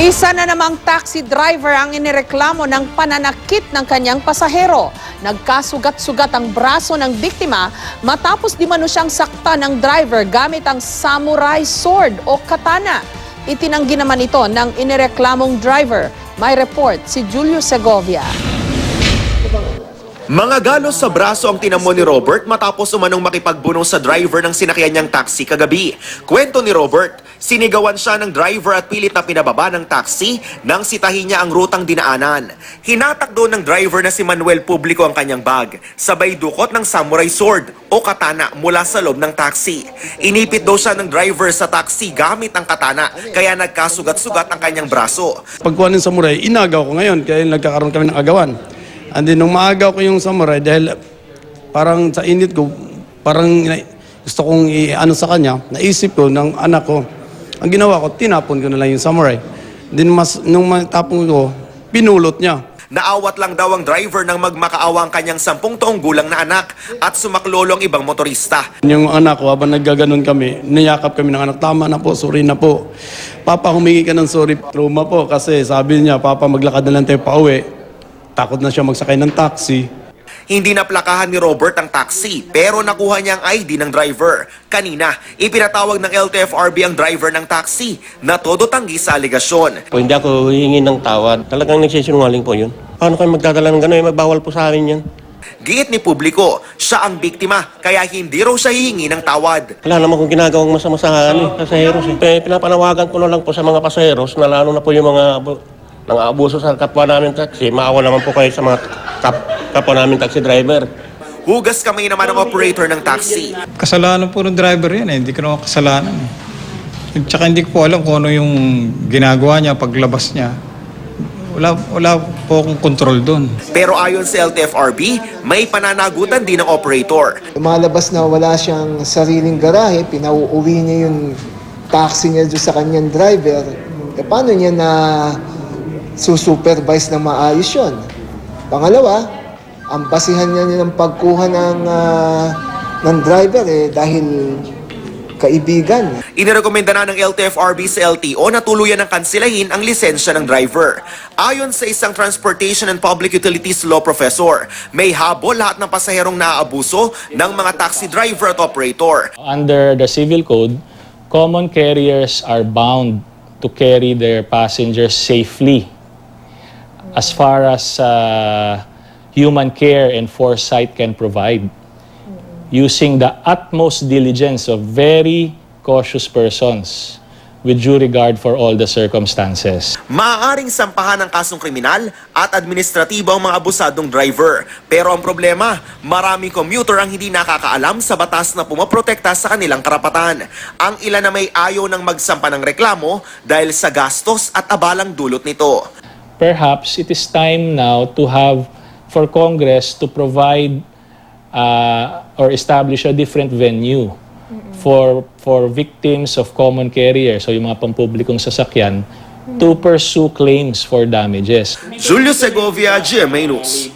Isa na namang taxi driver ang inireklamo ng pananakit ng kanyang pasahero. Nagkasugat-sugat ang braso ng biktima matapos di mano siyang sakta ng driver gamit ang samurai sword o katana. Itinanggi naman ito ng inireklamong driver. May report si Julio Segovia. Mga galos sa braso ang tinamo ni Robert matapos umanong makipagbuno sa driver ng sinakyan niyang taxi kagabi. Kwento ni Robert, sinigawan siya ng driver at pilit na pinababa ng taxi nang sitahin niya ang rutang dinaanan. Hinatak doon ng driver na si Manuel Publico ang kanyang bag, sabay dukot ng samurai sword o katana mula sa loob ng taxi. Inipit daw siya ng driver sa taxi gamit ang katana, kaya nagkasugat-sugat ang kanyang braso. Pagkuha ng samurai, inagaw ko ngayon, kaya nagkakaroon kami ng agawan. And then, nung maagaw ko yung samurai, dahil parang sa init ko, parang gusto kong i-ano sa kanya, naisip ko ng anak ko, ang ginawa ko, tinapon ko na lang yung samurai. Then, nung matapon ko, pinulot niya. Naawat lang daw ang driver nang magmakaawa ang kanyang 10 taong gulang na anak at sumaklolo ang ibang motorista. Yung anak ko, habang naggaganon kami, niyakap kami ng anak, tama na po, sorry na po. Papa, humingi ka ng sorry. Trauma po kasi sabi niya, Papa, maglakad na lang tayo pauwi. Takot na siya magsakay ng taxi. Hindi naplakahan ni Robert ang taxi pero nakuha niya ang ID ng driver. Kanina, ipinatawag ng LTFRB ang driver ng taxi na todo tanggi sa aligasyon. Po, hindi ako hihingi ng tawad. Talagang nagsisinungaling po yun. Paano kayo magdadala ng gano'n? Magbawal po sa amin yan. Giit ni Publico, siya ang biktima kaya hindi raw siya hihingi ng tawad. Wala naman kung ginagawang masama sa pasaheros. Pinapanawagan ko na lang po sa mga pasaheros na lalo na po yung mga nang-aabuso sa kapwa namin taxi. Maawa naman po kayo sa mga kapwa namin taxi driver. Hugas kamay naman ang operator ng taxi. Kasalanan po ng driver yan eh. Hindi ko naman kasalanan eh. Tsaka hindi ko po alam kung ano yung ginagawa niya paglabas niya. Wala po akong control doon. Pero ayon sa LTFRB, may pananagutan din ng operator. Lumalabas na wala siyang sariling garahe, pinauuwi niya yung taxi niya doon sa kanyang driver. E paano niya na susupervise na maayos yun? Pangalawa, ang basihan niya ng pagkuha ng driver dahil kaibigan. Inirekomenda na ng LTFRB sa LTO na tuluyan ng kansilahin ang lisensya ng driver. Ayon sa isang Transportation and Public Utilities Law professor, may habol lahat ng pasaherong naaabuso ng mga taxi driver at operator. Under the Civil Code, common carriers are bound to carry their passengers safely as far as human care and foresight can provide, using the utmost diligence of very cautious persons with due regard for all the circumstances. Maaaring sampahan ng kasong kriminal at administratibo ang mga abusadong driver. Pero ang problema, maraming commuter ang hindi nakakaalam sa batas na pumaprotekta sa kanilang karapatan. Ang ilan na may ayaw ng magsampa ng reklamo dahil sa gastos at abalang dulot nito. Perhaps it is time now to have for Congress to provide or establish a different venue for victims of common carriers, so yung mga pampublikong sasakyan, to pursue claims for damages. Julio Segovia, GMA News.